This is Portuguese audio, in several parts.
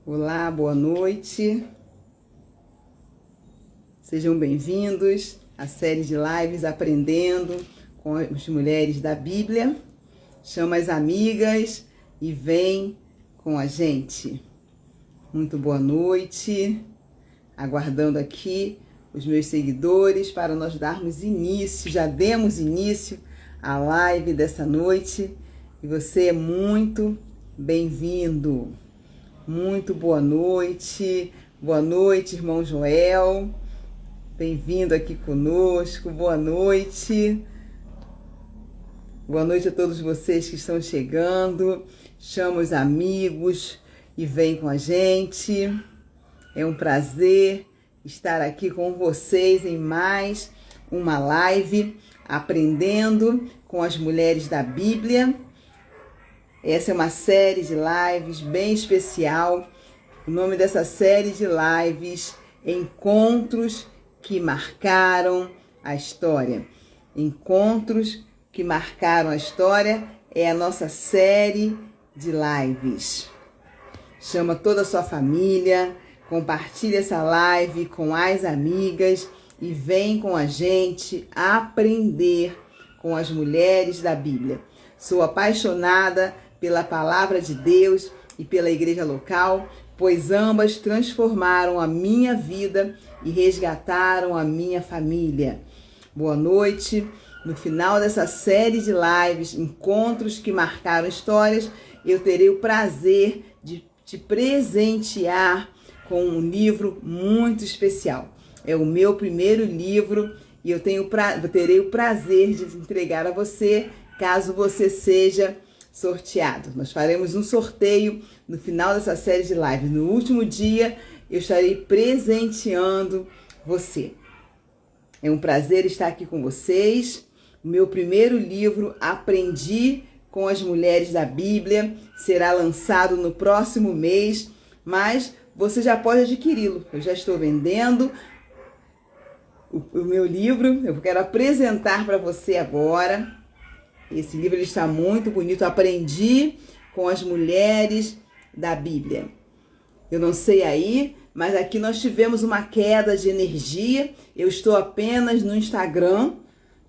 Olá, boa noite. Sejam bem-vindos à série de lives Aprendendo com as Mulheres da Bíblia. Chama as amigas e vem com a gente. Muito boa noite. Aguardando aqui os meus seguidores para nós darmos início, já demos início à live dessa noite. E você é muito bem-vindo. Muito boa noite, irmão Joel, bem-vindo aqui conosco, boa noite a todos vocês que estão chegando, chama os amigos e vem com a gente, é um prazer estar aqui com vocês em mais uma live, aprendendo com as mulheres da Bíblia. Essa é uma série de lives bem especial. O nome dessa série de lives é Encontros que Marcaram a História. Encontros que Marcaram a História é a nossa série de lives. Chama toda a sua família, compartilha essa live com as amigas e vem com a gente aprender com as mulheres da Bíblia. Sou apaixonada pela palavra de Deus e pela igreja local, pois ambas transformaram a minha vida e resgataram a minha família. Boa noite. No final dessa série de lives, Encontros que Marcaram Histórias, eu terei o prazer de te presentear com um livro muito especial. É o meu primeiro livro e eu terei o prazer de entregar a você, caso você seja sorteado. Nós faremos um sorteio no final dessa série de lives. No último dia, eu estarei presenteando você. É um prazer estar aqui com vocês. O meu primeiro livro, Aprendi com as Mulheres da Bíblia, será lançado no próximo mês, mas você já pode adquiri-lo. Eu já estou vendendo o meu livro. Eu quero apresentar para você agora. Esse livro ele está muito bonito. Aprendi com as Mulheres da Bíblia. Eu não sei aí, mas aqui nós tivemos uma queda de energia. Eu estou apenas no Instagram.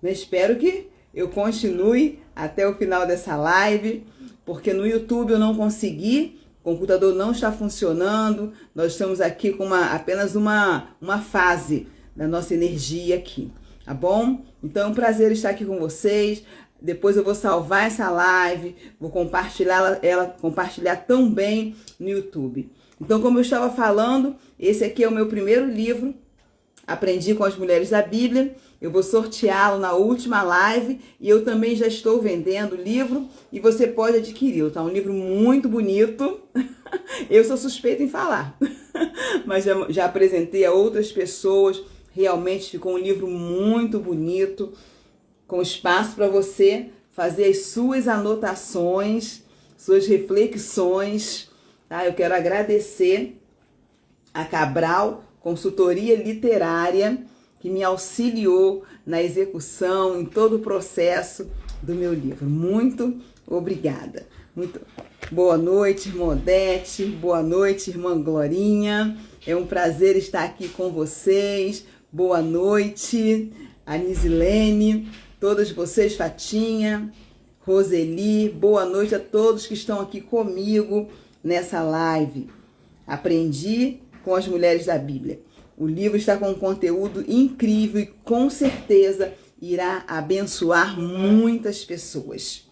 Espero que eu continue até o final dessa live, porque no YouTube eu não consegui. O computador não está funcionando. Nós estamos aqui com apenas uma fase da nossa energia aqui. Tá bom? Então é um prazer estar aqui com vocês. Depois eu vou salvar essa live, vou compartilhar também no YouTube. Então, como eu estava falando, esse aqui é o meu primeiro livro, Aprendi com as Mulheres da Bíblia. Eu vou sorteá-lo na última live e eu também já estou vendendo o livro e você pode adquiri-lo. Tá um livro muito bonito. Eu sou suspeita em falar, mas já apresentei a outras pessoas. Realmente ficou um livro muito bonito, com espaço para você fazer as suas anotações, suas reflexões, tá? Eu quero agradecer a Cabral Consultoria Literária, que me auxiliou na execução, em todo o processo do meu livro. Muito obrigada. Muito boa noite, irmã Odete. Boa noite, irmã Glorinha. É um prazer estar aqui com vocês. Boa noite, Anisilene. Todas vocês, Fatinha, Roseli, boa noite a todos que estão aqui comigo nessa live. Aprendi com as Mulheres da Bíblia. O livro está com um conteúdo incrível e com certeza irá abençoar muitas pessoas.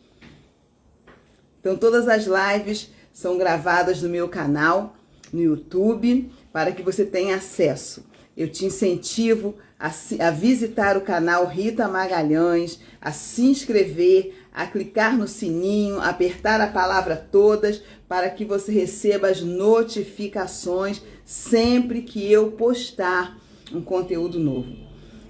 Então todas as lives são gravadas no meu canal, no YouTube, para que você tenha acesso. Eu te incentivo a visitar o canal Rita Magalhães, a se inscrever, a clicar no sininho, apertar a palavra todas, para que você receba as notificações sempre que eu postar um conteúdo novo.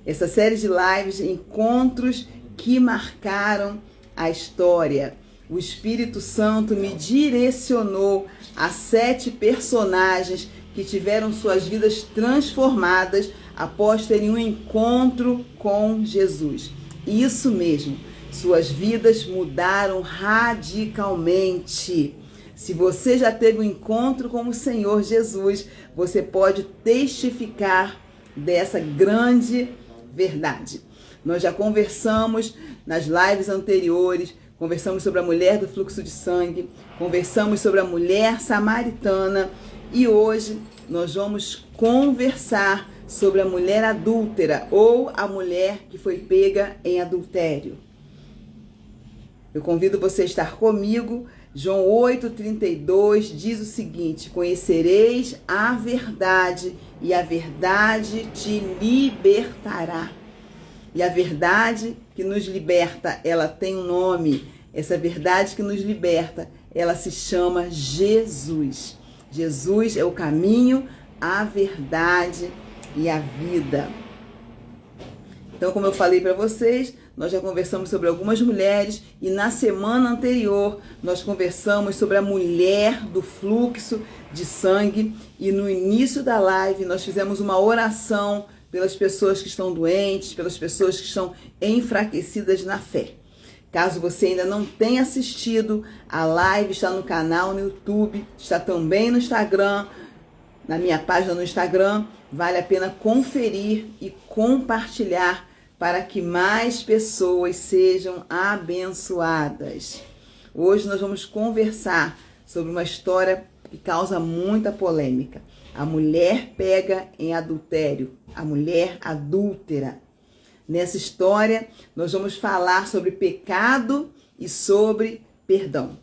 Essa série de lives, Encontros que Marcaram a História. O Espírito Santo me direcionou a 7 personagens que tiveram suas vidas transformadas após terem um encontro com Jesus. Isso mesmo, suas vidas mudaram radicalmente. Se você já teve um encontro com o Senhor Jesus, você pode testificar dessa grande verdade. Nós já conversamos nas lives anteriores, conversamos sobre a mulher do fluxo de sangue, conversamos sobre a mulher samaritana e hoje nós vamos conversar sobre a mulher adúltera ou a mulher que foi pega em adultério. Eu convido você a estar comigo. João 8,32 diz o seguinte: conhecereis a verdade e a verdade te libertará. E a verdade que nos liberta, ela tem um nome. Essa verdade que nos liberta, ela se chama Jesus. Jesus é o caminho, a verdade e a vida. Então, como eu falei para vocês, nós já conversamos sobre algumas mulheres e na semana anterior nós conversamos sobre a mulher do fluxo de sangue e no início da live nós fizemos uma oração pelas pessoas que estão doentes, pelas pessoas que estão enfraquecidas na fé. Caso você ainda não tenha assistido, a live está no canal no YouTube, está também no Instagram, na minha página no Instagram. Vale a pena conferir e compartilhar para que mais pessoas sejam abençoadas. Hoje nós vamos conversar sobre uma história que causa muita polêmica. A mulher pega em adultério, a mulher adúltera. Nessa história, nós vamos falar sobre pecado e sobre perdão.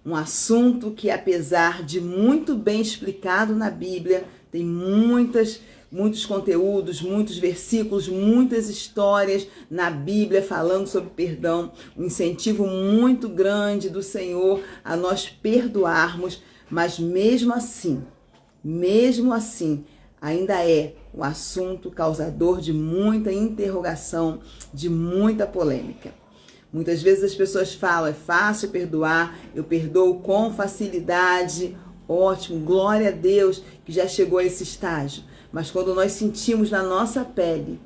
Um assunto que, apesar de muito bem explicado na Bíblia, tem muitos conteúdos, muitos versículos, muitas histórias na Bíblia falando sobre perdão, um incentivo muito grande do Senhor a nós perdoarmos, mas mesmo assim, ainda é um assunto causador de muita interrogação, de muita polêmica. Muitas vezes as pessoas falam, é fácil perdoar, eu perdoo com facilidade. Ótimo, glória a Deus que já chegou a esse estágio. Mas quando nós sentimos na nossa pele,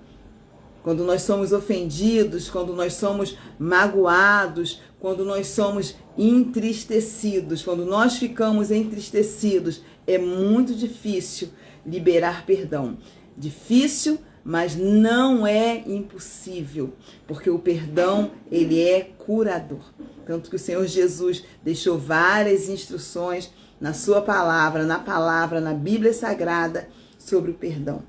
quando nós somos ofendidos, quando nós somos magoados, quando nós somos entristecidos, quando nós ficamos entristecidos, é muito difícil liberar perdão. Difícil, mas não é impossível, porque o perdão, ele é curador. Tanto que o Senhor Jesus deixou várias instruções na sua palavra, na Bíblia Sagrada, sobre o perdão.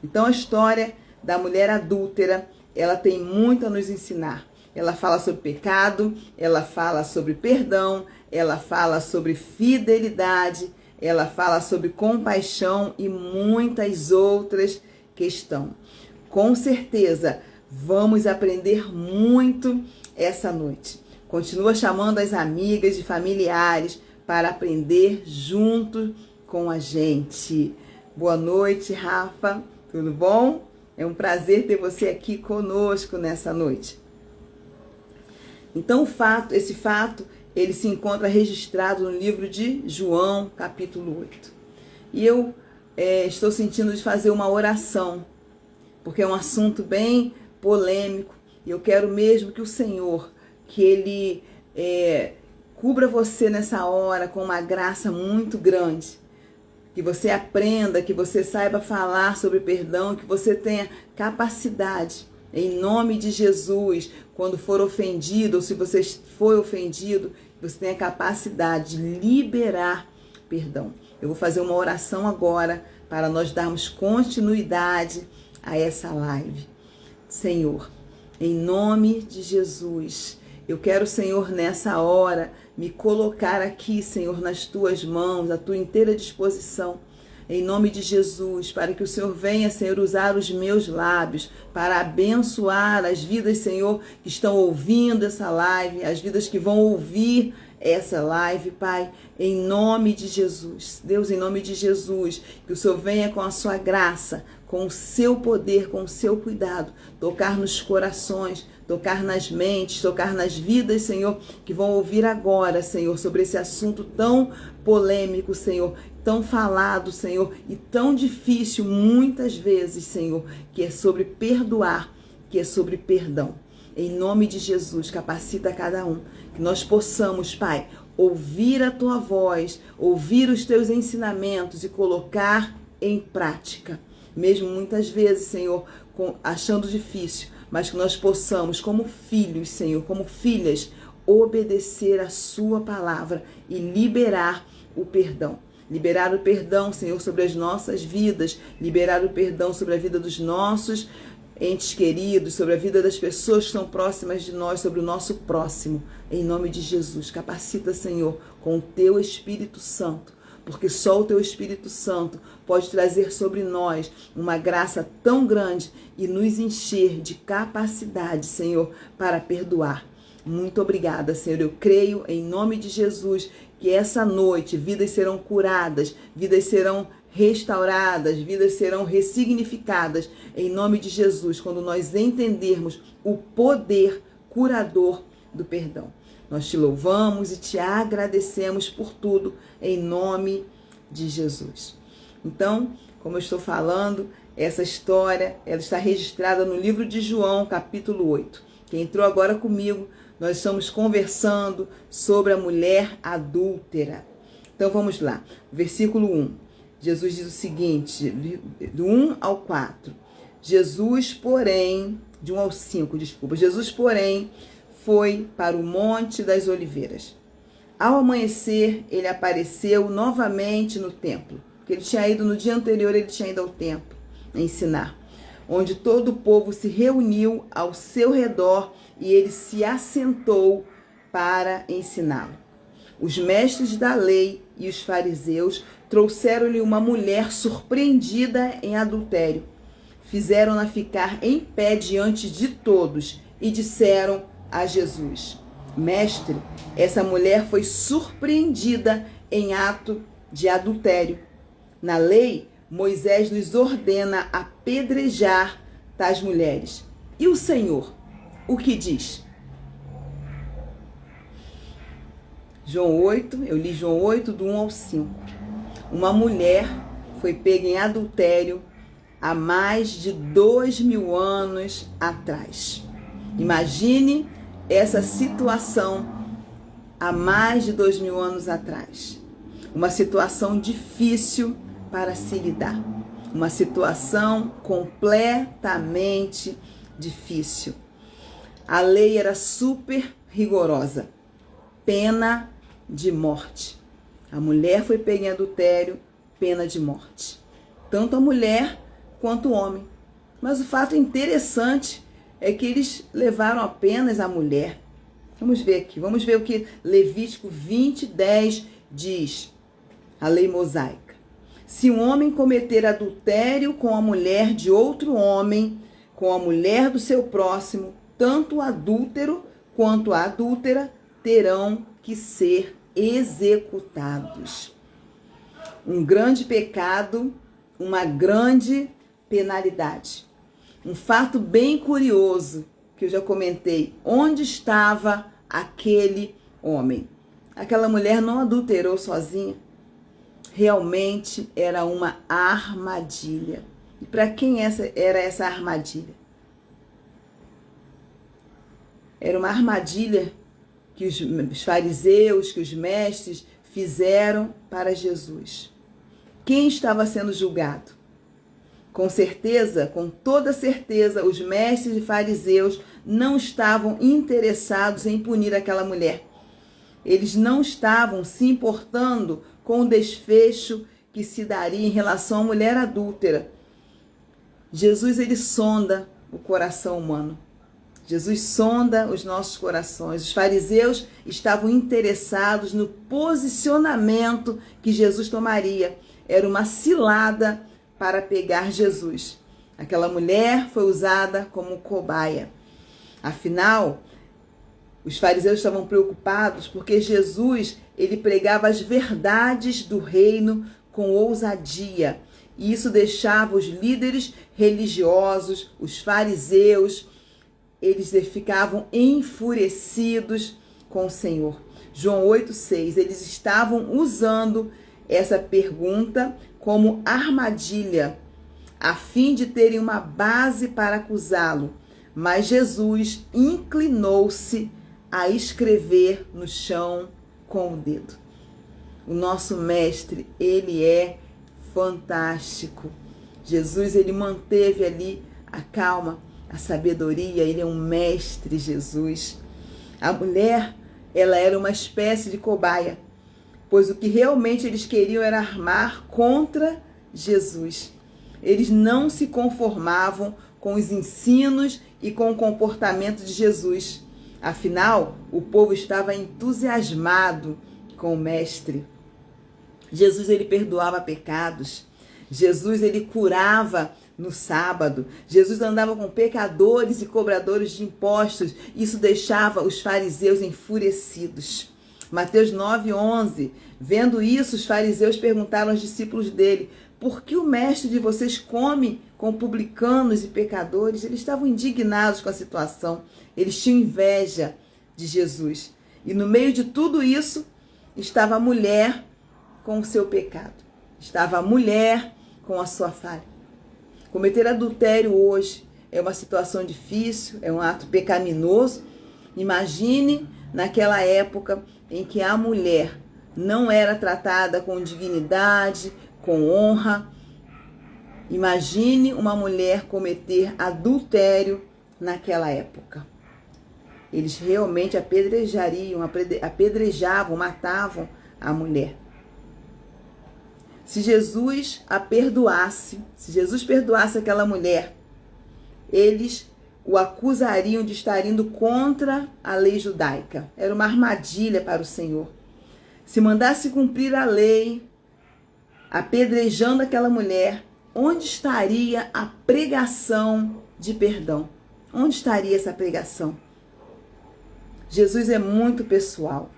Então a história da mulher adúltera, ela tem muito a nos ensinar. Ela fala sobre pecado, ela fala sobre perdão, ela fala sobre fidelidade, ela fala sobre compaixão e muitas outras questões. Com certeza, vamos aprender muito essa noite. Continua chamando as amigas e familiares para aprender junto com a gente. Boa noite, Rafa. Tudo bom? É um prazer ter você aqui conosco nessa noite. Então, esse fato, ele se encontra registrado no livro de João, capítulo 8. E eu estou sentindo de fazer uma oração, porque é um assunto bem polêmico, e eu quero mesmo que o Senhor, que Ele cubra você nessa hora com uma graça muito grande, que você aprenda, que você saiba falar sobre perdão, que você tenha capacidade, em nome de Jesus, quando for ofendido, ou se você foi ofendido, você tenha capacidade de liberar perdão. Eu vou fazer uma oração agora para nós darmos continuidade a essa live. Senhor, em nome de Jesus, eu quero, Senhor, nessa hora, me colocar aqui, Senhor, nas tuas mãos, à tua inteira disposição, em nome de Jesus, para que o Senhor venha, Senhor, usar os meus lábios para abençoar as vidas, Senhor, que estão ouvindo essa live, as vidas que vão ouvir essa live, Pai, em nome de Jesus. Deus, em nome de Jesus, que o Senhor venha com a sua graça, com o seu poder, com o seu cuidado, tocar nos corações, tocar nas mentes, tocar nas vidas, Senhor, que vão ouvir agora, Senhor, sobre esse assunto tão polêmico, Senhor, tão falado, Senhor, e tão difícil muitas vezes, Senhor, que é sobre perdoar, que é sobre perdão. Em nome de Jesus, capacita cada um, que nós possamos, Pai, ouvir a tua voz, ouvir os teus ensinamentos e colocar em prática. Mesmo muitas vezes, Senhor, achando difícil, mas que nós possamos, como filhos, Senhor, como filhas, obedecer a sua palavra e liberar o perdão. Liberar o perdão, Senhor, sobre as nossas vidas, liberar o perdão sobre a vida dos nossos entes queridos, sobre a vida das pessoas que estão próximas de nós, sobre o nosso próximo. Em nome de Jesus, capacita, Senhor, com o teu Espírito Santo, porque só o teu Espírito Santo pode trazer sobre nós uma graça tão grande e nos encher de capacidade, Senhor, para perdoar. Muito obrigada, Senhor. Eu creio em nome de Jesus que essa noite vidas serão curadas, vidas serão restauradas, vidas serão ressignificadas em nome de Jesus, quando nós entendermos o poder curador do perdão. Nós te louvamos e te agradecemos por tudo em nome de Jesus. Então, como eu estou falando, essa história ela está registrada no livro de João, capítulo 8. Quem entrou agora comigo, nós estamos conversando sobre a mulher adúltera. Então vamos lá, versículo 1. Jesus diz o seguinte, do 1 ao 4. Jesus, porém, de 1 ao 5, desculpa. Jesus, porém, foi para o Monte das Oliveiras. Ao amanhecer, ele apareceu novamente no templo, porque ele tinha ido no dia anterior, ele tinha ido ao templo ensinar, onde todo o povo se reuniu ao seu redor e ele se assentou para ensiná-lo. Os mestres da lei e os fariseus trouxeram-lhe uma mulher surpreendida em adultério. Fizeram-na ficar em pé diante de todos e disseram a Jesus: Mestre, essa mulher foi surpreendida em ato de adultério. Na lei, Moisés nos ordena apedrejar tais mulheres. E o Senhor, o que diz? João 8, eu li João 8, do 1 ao 5. Uma mulher foi pega em adultério há mais de 2000 anos atrás. Imagine essa situação há mais de 2000 anos atrás. Uma situação difícil para se lidar. Uma situação completamente difícil. A lei era super rigorosa. Pena de morte. A mulher foi pega em adultério, pena de morte. Tanto a mulher quanto o homem. Mas o fato interessante é que eles levaram apenas a mulher. Vamos ver aqui, vamos ver o que Levítico 20:10 diz, a lei mosaica. Se um homem cometer adultério com a mulher de outro homem, com a mulher do seu próximo, tanto o adúltero quanto a adúltera terão que ser executados. Um grande pecado, uma grande penalidade. Um fato bem curioso que eu já comentei. Onde estava aquele homem? Aquela mulher não adulterou sozinha. Realmente era uma armadilha. E para quem era essa armadilha? Era uma armadilha que os fariseus, que os mestres fizeram para Jesus. Quem estava sendo julgado? Com certeza, com toda certeza, os mestres e fariseus não estavam interessados em punir aquela mulher. Eles não estavam se importando com o desfecho que se daria em relação à mulher adúltera. Jesus, ele sonda o coração humano. Jesus sonda os nossos corações. Os fariseus estavam interessados no posicionamento que Jesus tomaria. Era uma cilada para pegar Jesus. Aquela mulher foi usada como cobaia. Afinal, os fariseus estavam preocupados porque Jesus, ele pregava as verdades do reino com ousadia. E isso deixava os líderes religiosos, os fariseus, eles ficavam enfurecidos com o Senhor. João 8,6, eles estavam usando essa pergunta como armadilha, a fim de terem uma base para acusá-lo. Mas Jesus inclinou-se a escrever no chão com o dedo. O nosso mestre, ele é fantástico. Jesus, ele manteve ali a calma, a sabedoria, ele é um mestre, Jesus. A mulher, ela era uma espécie de cobaia, pois o que realmente eles queriam era armar contra Jesus. Eles não se conformavam com os ensinos e com o comportamento de Jesus. Afinal, o povo estava entusiasmado com o mestre. Jesus, ele perdoava pecados. Jesus, ele curava no sábado. Jesus andava com pecadores e cobradores de impostos. Isso deixava os fariseus enfurecidos. Mateus 9:11. Vendo isso, os fariseus perguntaram aos discípulos dele: por que o mestre de vocês come com publicanos e pecadores? Eles estavam indignados com a situação. Eles tinham inveja de Jesus. E no meio de tudo isso, estava a mulher com o seu pecado. Estava a mulher com a sua falha. Cometer adultério hoje é uma situação difícil, é um ato pecaminoso. Imagine naquela época em que a mulher não era tratada com dignidade, com honra. Imagine uma mulher cometer adultério naquela época. Eles realmente apedrejavam, matavam a mulher. Se Jesus a perdoasse, se Jesus perdoasse aquela mulher, eles o acusariam de estar indo contra a lei judaica. Era uma armadilha para o Senhor. Se mandasse cumprir a lei, apedrejando aquela mulher, onde estaria a pregação de perdão? Onde estaria essa pregação? Jesus é muito pessoal.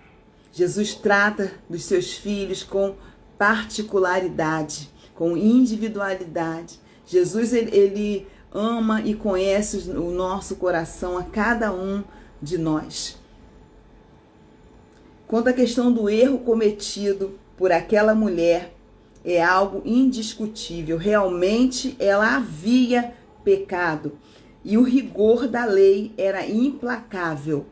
Jesus trata dos seus filhos com particularidade, com individualidade. Jesus, ele ama e conhece o nosso coração, a cada um de nós. Quanto à questão do erro cometido por aquela mulher, é algo indiscutível. Realmente ela havia pecado e o rigor da lei era implacável.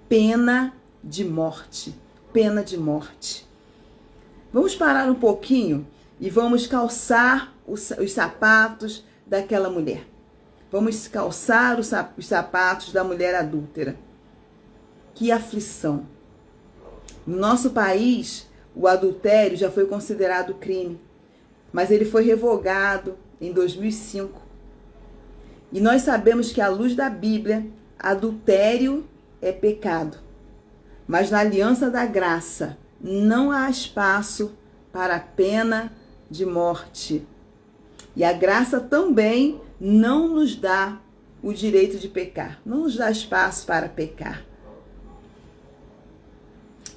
Pena de morte. Pena de morte. Vamos parar um pouquinho e vamos calçar os sapatos daquela mulher. Vamos calçar os sapatos da mulher adúltera. Que aflição! No nosso país, o adultério já foi considerado crime, mas ele foi revogado em 2005. E nós sabemos que, à luz da Bíblia, adultério é pecado. Mas na aliança da graça, não há espaço para a pena de morte. E a graça também não nos dá o direito de pecar, não nos dá espaço para pecar.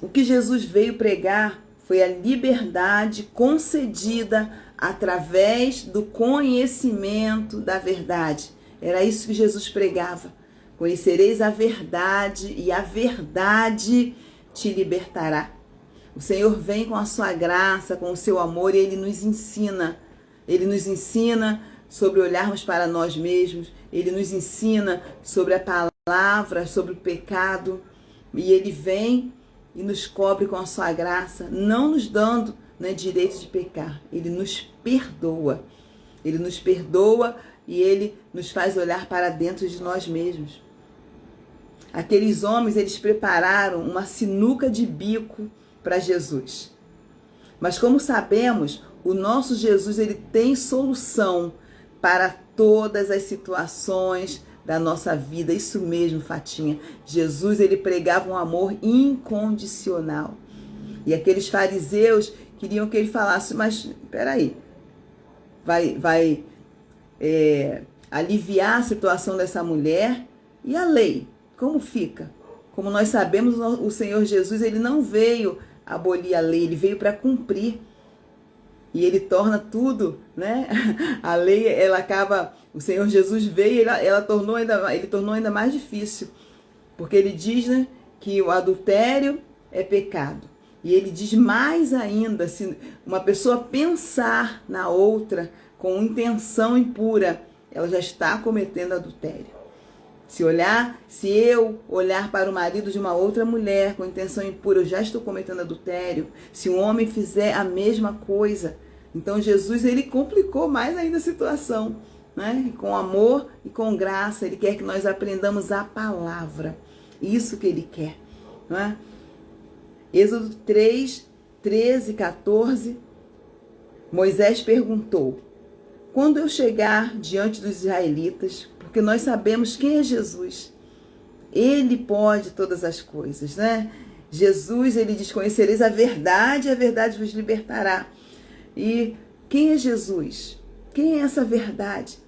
O que Jesus veio pregar foi a liberdade concedida através do conhecimento da verdade. Era isso que Jesus pregava. Conhecereis a verdade e a verdade te libertará. O Senhor vem com a sua graça, com o seu amor, e Ele nos ensina. Ele nos ensina sobre olharmos para nós mesmos. Ele nos ensina sobre a palavra, sobre o pecado. E Ele vem e nos cobre com a sua graça, não nos dando, direito de pecar. Ele nos perdoa. Ele nos perdoa e Ele nos faz olhar para dentro de nós mesmos. Aqueles homens, eles prepararam uma sinuca de bico para Jesus. Mas como sabemos, o nosso Jesus, ele tem solução para todas as situações da nossa vida. Isso mesmo, Fatinha. Jesus, ele pregava um amor incondicional. E aqueles fariseus queriam que ele falasse, mas peraí, vai aliviar a situação dessa mulher? E a lei? Como fica? Como nós sabemos, o Senhor Jesus, ele não veio abolir a lei, ele veio para cumprir. E ele torna tudo, A lei, ela acaba, o Senhor Jesus veio e ele tornou ainda mais difícil. Porque ele diz, que o adultério é pecado. E ele diz mais ainda, se uma pessoa pensar na outra com intenção impura, ela já está cometendo adultério. Se eu olhar para o marido de uma outra mulher com intenção impura, eu já estou cometendo adultério. Se um homem fizer a mesma coisa. Então Jesus, ele complicou mais ainda a situação, né? Com amor e com graça, ele quer que nós aprendamos a palavra. Isso que ele quer, não é? Êxodo 3, 13, 14, Moisés perguntou: quando eu chegar diante dos israelitas, porque nós sabemos quem é Jesus, ele pode todas as coisas, né? Jesus, ele diz: conhecereis a verdade e a verdade vos libertará. E quem é Jesus? Quem é essa verdade?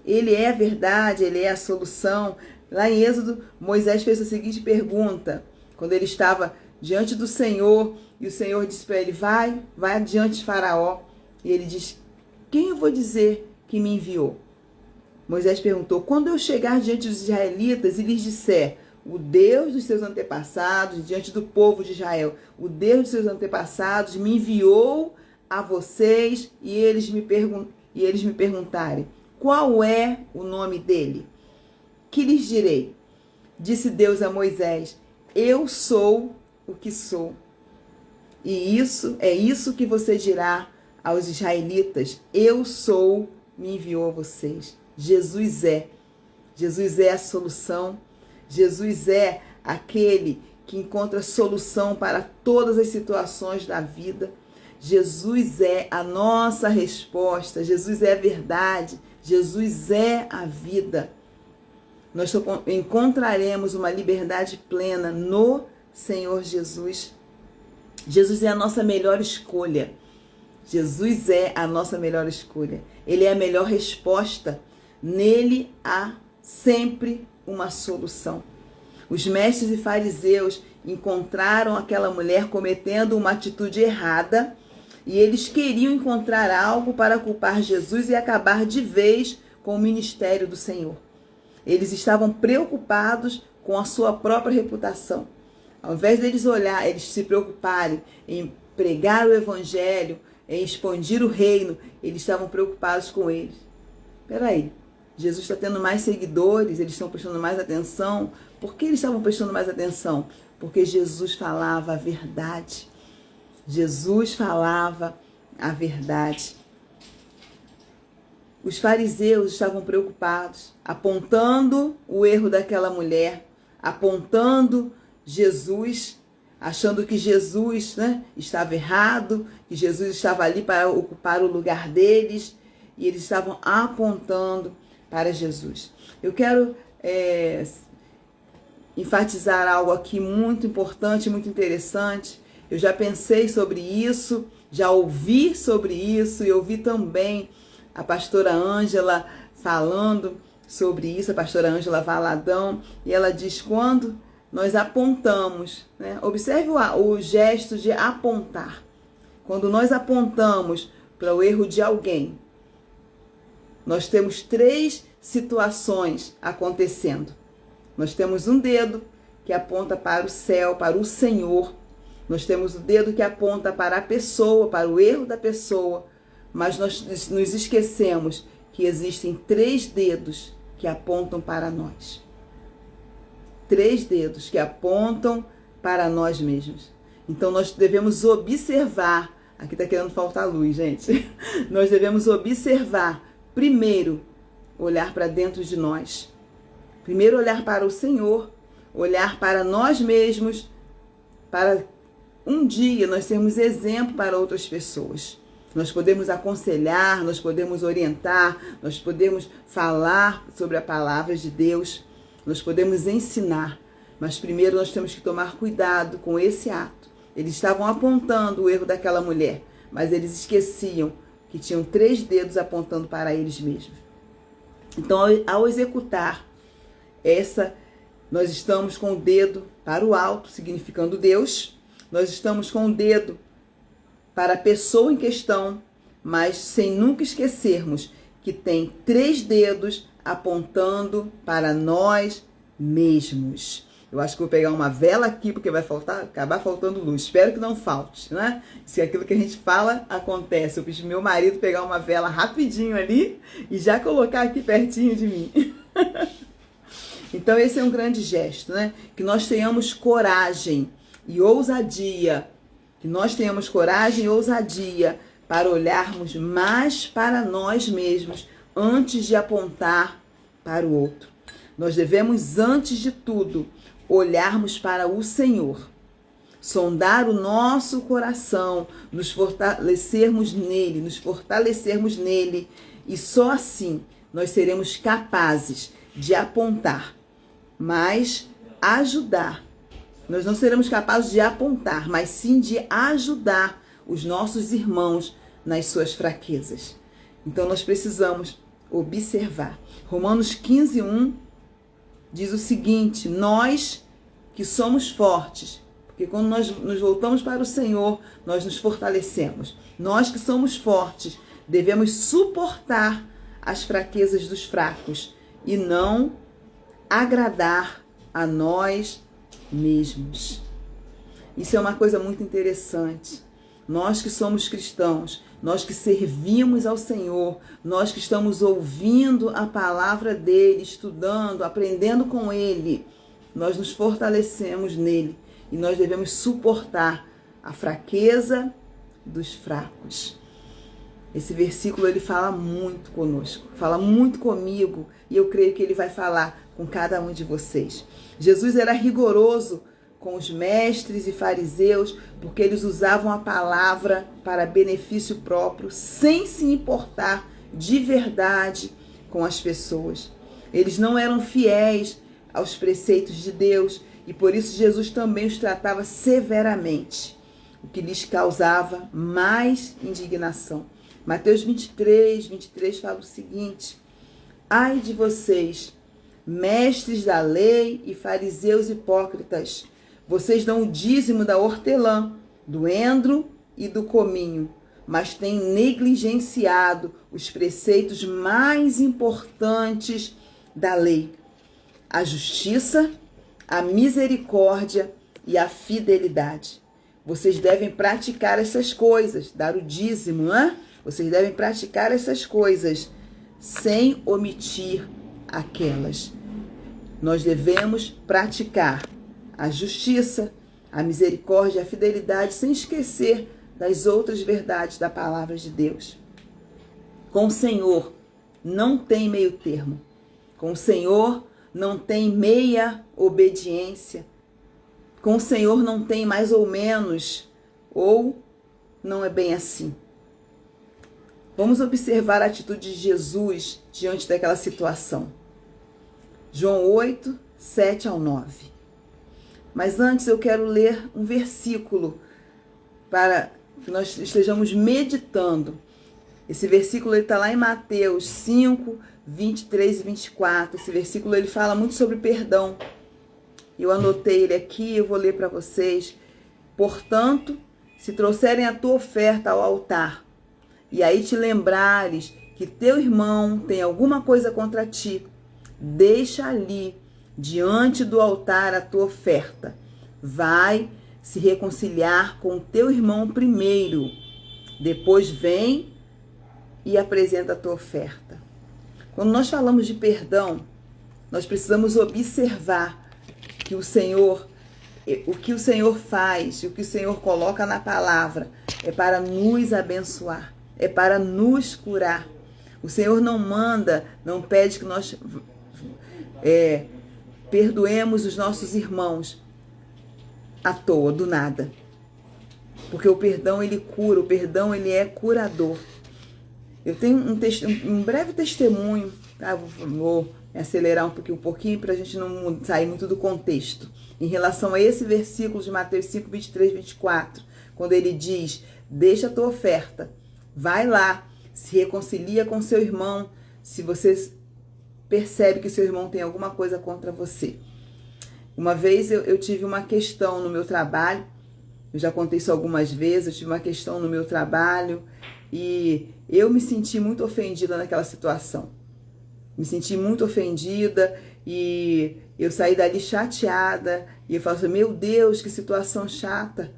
Ele é a verdade, ele é a solução. Lá em Êxodo, Moisés fez a seguinte pergunta, quando ele estava diante do Senhor, e o Senhor disse para ele: vai adiante de Faraó. E ele diz: quem eu vou dizer que me enviou? Moisés perguntou: quando eu chegar diante dos israelitas e lhes disser, o Deus dos seus antepassados, diante do povo de Israel, o Deus dos seus antepassados me enviou a vocês, e eles me perguntarem, qual é o nome dele? Que lhes direi? Disse Deus a Moisés: eu sou o que sou. E isso que você dirá aos israelitas: eu sou, me enviou a vocês. Jesus é a solução. Jesus é aquele que encontra solução para todas as situações da vida. Jesus é a nossa resposta. Jesus é a verdade. Jesus é a vida. Nós encontraremos uma liberdade plena no Senhor Jesus. Jesus é a nossa melhor escolha. Jesus é a nossa melhor escolha. Ele é a melhor resposta. Nele há sempre uma solução. Os mestres e fariseus encontraram aquela mulher cometendo uma atitude errada e eles queriam encontrar algo para culpar Jesus e acabar de vez com o ministério do Senhor. Eles estavam preocupados com a sua própria reputação. Ao invés deles eles se preocuparem em pregar o evangelho, em expandir o reino, eles estavam preocupados com eles. Peraí, Jesus está tendo mais seguidores, eles estão prestando mais atenção. Por que eles estavam prestando mais atenção? Porque Jesus falava a verdade. Jesus falava a verdade. Os fariseus estavam preocupados, apontando o erro daquela mulher, apontando Jesus, achando que Jesus, estava errado, que Jesus estava ali para ocupar o lugar deles, e eles estavam apontando para Jesus. Eu quero enfatizar algo aqui muito importante, muito interessante. Eu já pensei sobre isso, já ouvi sobre isso, e ouvi também a pastora Ângela falando sobre isso, a pastora Ângela Valadão, e ela diz: quando nós apontamos, observe o gesto de apontar. Quando nós apontamos para o erro de alguém, nós temos 3 situações acontecendo. Nós temos um dedo que aponta para o céu, para o Senhor. Nós temos o dedo que aponta para a pessoa, para o erro da pessoa. Mas nós nos esquecemos que existem 3 dedos que apontam para nós. 3 dedos que apontam para nós mesmos. Então nós devemos observar. Aqui está querendo faltar luz, gente. Nós devemos observar. Primeiro, olhar para dentro de nós. Primeiro, olhar para o Senhor. Olhar para nós mesmos. Para um dia nós sermos exemplo para outras pessoas. Nós podemos aconselhar, nós podemos orientar, nós podemos falar sobre a palavra de Deus, nós podemos ensinar, mas primeiro nós temos que tomar cuidado com esse ato. Eles estavam apontando o erro daquela mulher, mas eles esqueciam que tinham 3 dedos apontando para eles mesmos. Então, ao executar nós estamos com o dedo para o alto, significando Deus, nós estamos com o dedo para a pessoa em questão, mas sem nunca esquecermos que tem 3 dedos apontando para nós mesmos. Eu acho que vou pegar uma vela aqui, porque vai acabar faltando luz. Espero que não falte, né? Se aquilo que a gente fala acontece. Eu pedi meu marido pegar uma vela rapidinho ali e já colocar aqui pertinho de mim. Então esse é um grande gesto, né? Que nós tenhamos coragem e ousadia, que nós tenhamos coragem e ousadia para olharmos mais para nós mesmos antes de apontar para o outro. Nós devemos, antes de tudo, olharmos para o Senhor, sondar o nosso coração, nos fortalecermos nele, e só assim nós seremos capazes de apontar, mas ajudar. Nós não seremos capazes de apontar, mas sim de ajudar os nossos irmãos nas suas fraquezas. Então nós precisamos observar. Romanos 15:1 diz o seguinte: nós que somos fortes, porque quando nós nos voltamos para o Senhor, nós nos fortalecemos. Nós que somos fortes, devemos suportar as fraquezas dos fracos e não agradar a nós mesmos. Isso é uma coisa muito interessante. Nós que somos cristãos, nós que servimos ao Senhor, nós que estamos ouvindo a palavra dele, estudando, aprendendo com ele, nós nos fortalecemos nele e nós devemos suportar a fraqueza dos fracos. Esse versículo ele fala muito conosco, fala muito comigo, e eu creio que ele vai falar com cada um de vocês. Jesus era rigoroso com os mestres e fariseus, porque eles usavam a palavra para benefício próprio, sem se importar de verdade com as pessoas. Eles não eram fiéis aos preceitos de Deus, e por isso Jesus também os tratava severamente, o que lhes causava mais indignação. Mateus 23 fala o seguinte: ai de vocês, mestres da lei e fariseus hipócritas, vocês dão o dízimo da hortelã, do endro e do cominho, mas têm negligenciado os preceitos mais importantes da lei: a justiça, a misericórdia e a fidelidade. Vocês devem praticar essas coisas, dar o dízimo, né? Vocês devem praticar essas coisas sem omitir aquelas. Nós devemos praticar a justiça, a misericórdia e a fidelidade sem esquecer das outras verdades da palavra de Deus. Com o Senhor não tem meio termo. Com o Senhor não tem meia obediência. Com o Senhor não tem mais ou menos, ou não é bem assim. Vamos observar a atitude de Jesus diante daquela situação. João 8, 7-9. Mas antes eu quero ler um versículo para que nós estejamos meditando. Esse versículo está lá em Mateus 5, 23 e 24. Esse versículo ele fala muito sobre perdão. Eu anotei ele aqui, eu vou ler para vocês. Portanto, se trouxerem a tua oferta ao altar, e aí te lembrares que teu irmão tem alguma coisa contra ti, deixa ali, diante do altar, a tua oferta. Vai se reconciliar com o teu irmão primeiro. Depois vem e apresenta a tua oferta. Quando nós falamos de perdão, nós precisamos observar que o Senhor, o que o Senhor faz, o que o Senhor coloca na palavra, é para nos abençoar, é para nos curar. O Senhor não manda, não pede que nós perdoemos os nossos irmãos à toa, do nada. Porque o perdão, ele cura, o perdão, ele é curador. Eu tenho um breve testemunho, tá? Vou acelerar um pouquinho para a gente não sair muito do contexto. Em relação a esse versículo de Mateus 5, 23, 24, quando ele diz: deixa a tua oferta, vai lá, se reconcilia com seu irmão, se você percebe que seu irmão tem alguma coisa contra você. Uma vez eu tive uma questão no meu trabalho, eu já contei isso algumas vezes, eu tive uma questão no meu trabalho e eu me senti muito ofendida naquela situação. Me senti muito ofendida e eu saí dali chateada e eu falo assim: meu Deus, que situação chata,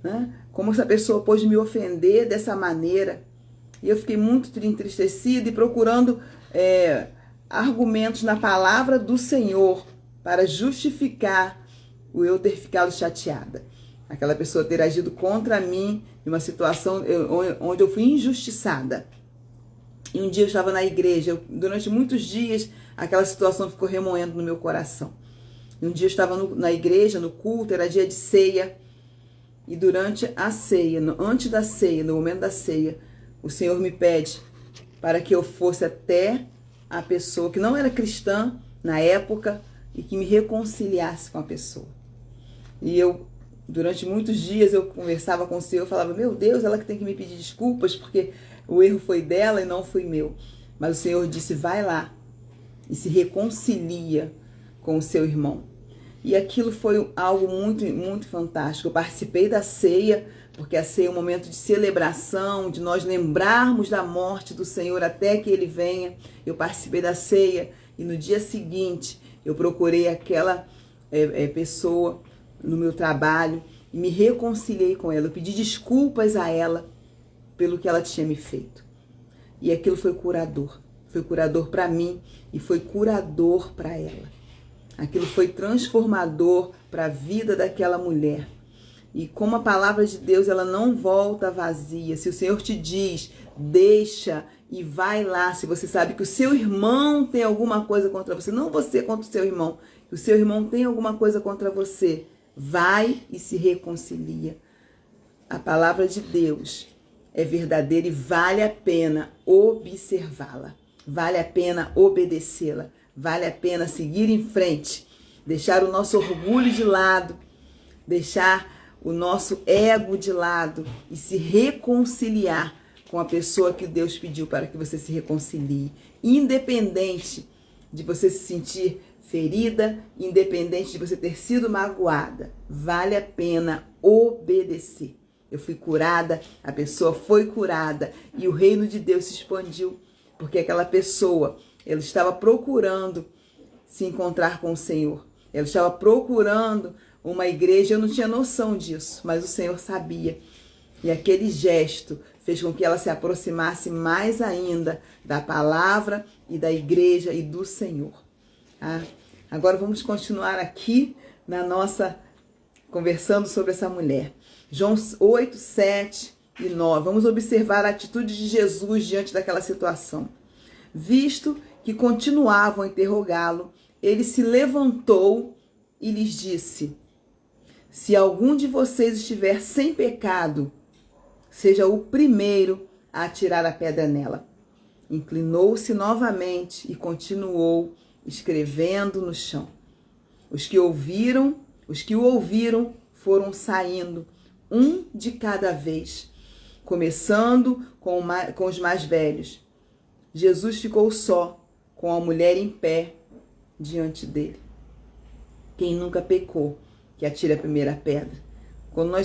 né? Como essa pessoa pôde me ofender dessa maneira? E eu fiquei muito entristecida e procurando argumentos na palavra do Senhor para justificar o eu ter ficado chateada. Aquela pessoa ter agido contra mim em uma situação onde eu fui injustiçada. E um dia eu estava na igreja, durante muitos dias aquela situação ficou remoendo no meu coração. E um dia eu estava na igreja, no culto, era dia de ceia. E durante a ceia, antes da ceia, no momento da ceia, o Senhor me pede para que eu fosse até a pessoa que não era cristã na época e que me reconciliasse com a pessoa. E eu, durante muitos dias, eu conversava com o Senhor, eu falava, meu Deus, ela que tem que me pedir desculpas, porque o erro foi dela e não foi meu. Mas o Senhor disse, vai lá e se reconcilia com o seu irmão. E aquilo foi algo muito, muito fantástico. Eu participei da ceia, porque a ceia é um momento de celebração, de nós lembrarmos da morte do Senhor até que Ele venha. Eu participei da ceia e no dia seguinte eu procurei aquela pessoa no meu trabalho e me reconciliei com ela. Eu pedi desculpas a ela pelo que ela tinha me feito. E aquilo foi curador. Foi curador para mim e foi curador para ela. Aquilo foi transformador para a vida daquela mulher. E como a palavra de Deus, ela não volta vazia. Se o Senhor te diz, deixa e vai lá. Se você sabe que o seu irmão tem alguma coisa contra você, não você contra o seu irmão, que o seu irmão tem alguma coisa contra você, vai e se reconcilia. A palavra de Deus é verdadeira e vale a pena observá-la. Vale a pena obedecê-la. Vale a pena seguir em frente, deixar o nosso orgulho de lado, deixar o nosso ego de lado e se reconciliar com a pessoa que Deus pediu para que você se reconcilie. Independente de você se sentir ferida, independente de você ter sido magoada, vale a pena obedecer. Eu fui curada, a pessoa foi curada e o reino de Deus se expandiu, porque aquela pessoa, ela estava procurando se encontrar com o Senhor. Ela estava procurando uma igreja, eu não tinha noção disso, mas o Senhor sabia. E aquele gesto fez com que ela se aproximasse mais ainda da palavra e da igreja e do Senhor. Agora vamos continuar aqui na nossa conversando sobre essa mulher. João 8, 7 e 9. Vamos observar a atitude de Jesus diante daquela situação. Visto que continuavam a interrogá-lo, ele se levantou e lhes disse: se algum de vocês estiver sem pecado, seja o primeiro a atirar a pedra nela. Inclinou-se novamente e continuou escrevendo no chão. Os que o ouviram foram saindo, um de cada vez, começando com os mais velhos. Jesus ficou só, com a mulher em pé diante dele. Quem nunca pecou, que atire a primeira pedra. Quando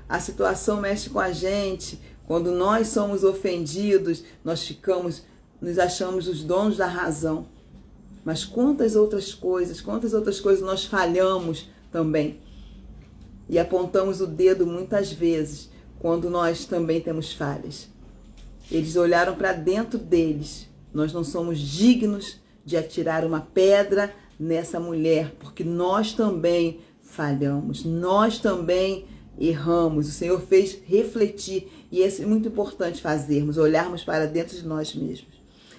a situação mexe com a gente, quando nós somos ofendidos, nos achamos os donos da razão. Mas quantas outras coisas nós falhamos também. E apontamos o dedo muitas vezes, quando nós também temos falhas. Eles olharam para dentro deles. Nós não somos dignos de atirar uma pedra nessa mulher, porque nós também falhamos, nós também erramos. O Senhor fez refletir, e é muito importante fazermos, olharmos para dentro de nós mesmos.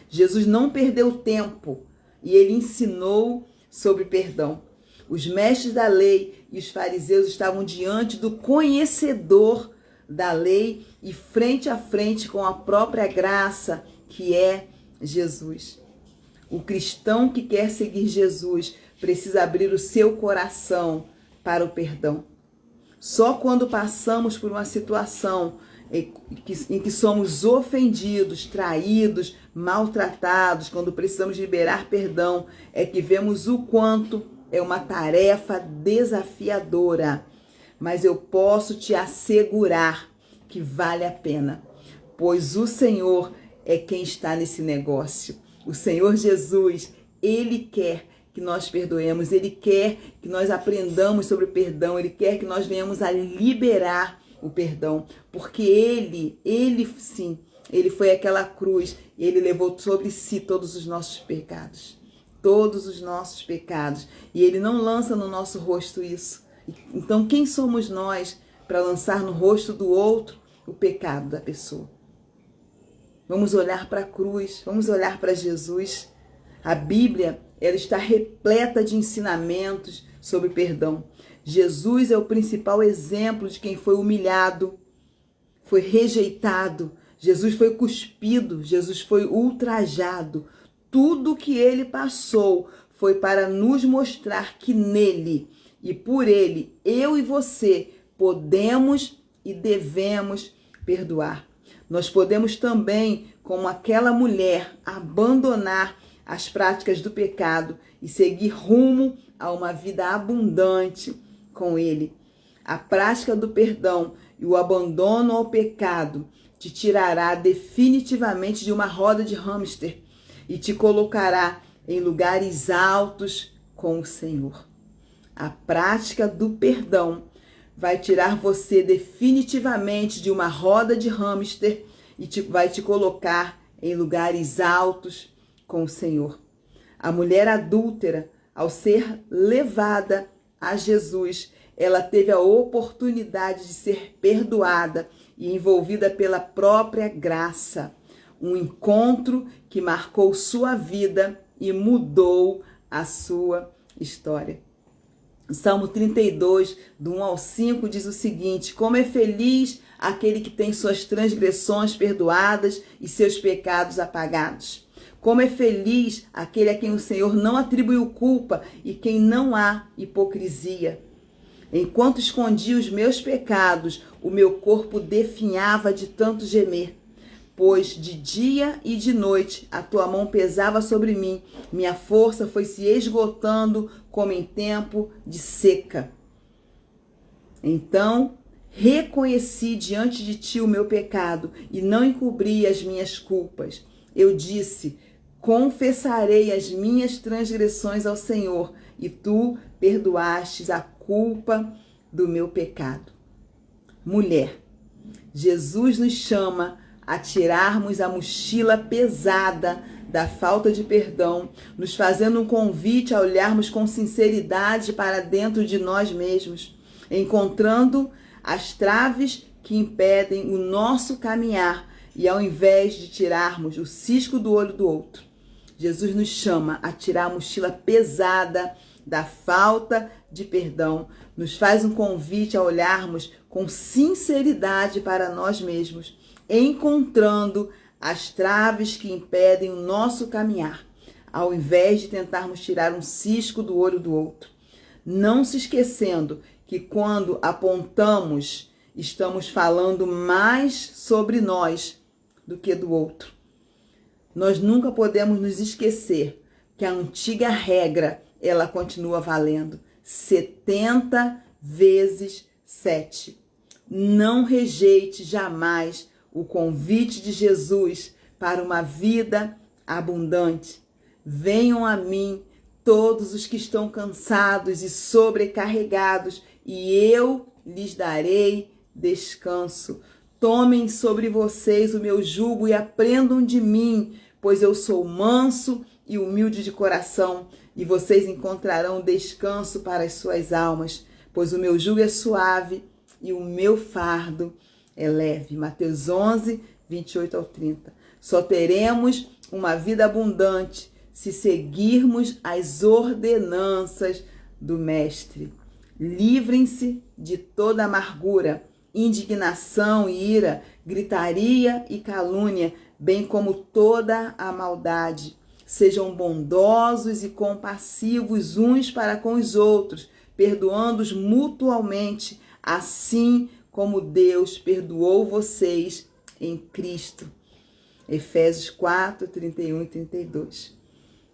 Jesus não perdeu tempo e ele ensinou sobre perdão. Os mestres da lei e os fariseus estavam diante do conhecedor da lei e frente a frente com a própria graça, que é Jesus. O cristão que quer seguir Jesus precisa abrir o seu coração para o perdão. Só quando passamos por uma situação em que somos ofendidos, traídos, maltratados, quando precisamos liberar perdão, é que vemos o quanto é uma tarefa desafiadora. Mas eu posso te assegurar que vale a pena, pois o Senhor é quem está nesse negócio. O Senhor Jesus, Ele quer que nós perdoemos, Ele quer que nós aprendamos sobre o perdão, Ele quer que nós venhamos a liberar o perdão, porque Ele sim, Ele foi aquela cruz, Ele levou sobre si todos os nossos pecados. todos os nossos pecados. E Ele não lança no nosso rosto isso. Então, quem somos nós para lançar no rosto do outro o pecado da pessoa? Vamos olhar para a cruz, vamos olhar para Jesus. A Bíblia, ela está repleta de ensinamentos sobre perdão. Jesus é o principal exemplo de quem foi humilhado, foi rejeitado. Jesus foi cuspido, Jesus foi ultrajado. Tudo que ele passou foi para nos mostrar que nele e por ele, eu e você, podemos e devemos perdoar. Nós podemos também, como aquela mulher, abandonar as práticas do pecado e seguir rumo a uma vida abundante com Ele. A prática do perdão e o abandono ao pecado te tirará definitivamente de uma roda de hamster e te colocará em lugares altos com o Senhor. A prática do perdão vai tirar você definitivamente de uma roda de hamster e vai te colocar em lugares altos com o Senhor. A mulher adúltera, ao ser levada a Jesus, ela teve a oportunidade de ser perdoada e envolvida pela própria graça. Um encontro que marcou sua vida e mudou a sua história. Salmo 32, do 1 ao 5, diz o seguinte: como é feliz aquele que tem suas transgressões perdoadas e seus pecados apagados. Como é feliz aquele a quem o Senhor não atribuiu culpa e quem não há hipocrisia. Enquanto escondia os meus pecados, o meu corpo definhava de tanto gemer. Pois de dia e de noite a tua mão pesava sobre mim, minha força foi se esgotando como em tempo de seca. Então reconheci diante de ti o meu pecado e não encobri as minhas culpas. Eu disse: confessarei as minhas transgressões ao Senhor, e tu perdoastes a culpa do meu pecado. Mulher, Jesus nos chama a tirarmos a mochila pesada da falta de perdão, nos fazendo um convite a olharmos com sinceridade para dentro de nós mesmos, encontrando as traves que impedem o nosso caminhar e ao invés de tirarmos o cisco do olho do outro, Jesus nos chama a tirar a mochila pesada da falta de perdão, nos faz um convite a olharmos com sinceridade para nós mesmos, encontrando as traves que impedem o nosso caminhar, ao invés de tentarmos tirar um cisco do olho do outro. Não se esquecendo que quando apontamos, estamos falando mais sobre nós do que do outro. Nós nunca podemos nos esquecer que a antiga regra, ela continua valendo. 70 vezes 7. Não rejeite jamais o convite de Jesus para uma vida abundante. Venham a mim todos os que estão cansados e sobrecarregados, e eu lhes darei descanso. Tomem sobre vocês o meu jugo e aprendam de mim, pois eu sou manso e humilde de coração, e vocês encontrarão descanso para as suas almas, pois o meu jugo é suave e o meu fardo é leve. Mateus 11, 28 ao 30. Só teremos uma vida abundante se seguirmos as ordenanças do Mestre. Livrem-se de toda amargura, indignação e ira, gritaria e calúnia, bem como toda a maldade. Sejam bondosos e compassivos uns para com os outros, perdoando-os mutualmente, assim como Deus perdoou vocês em Cristo. Efésios 4, 31 e 32.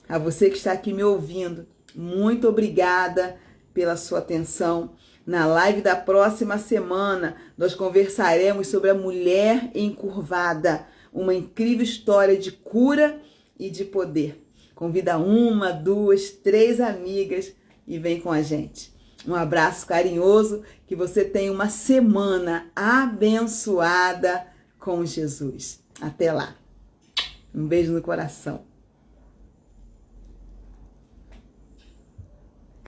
A você que está aqui me ouvindo, muito obrigada pela sua atenção. Na live da próxima semana, nós conversaremos sobre a mulher encurvada, uma incrível história de cura e de poder. Convida 1, 2, 3 amigas e vem com a gente. Um abraço carinhoso, que você tenha uma semana abençoada com Jesus. Até lá. Um beijo no coração.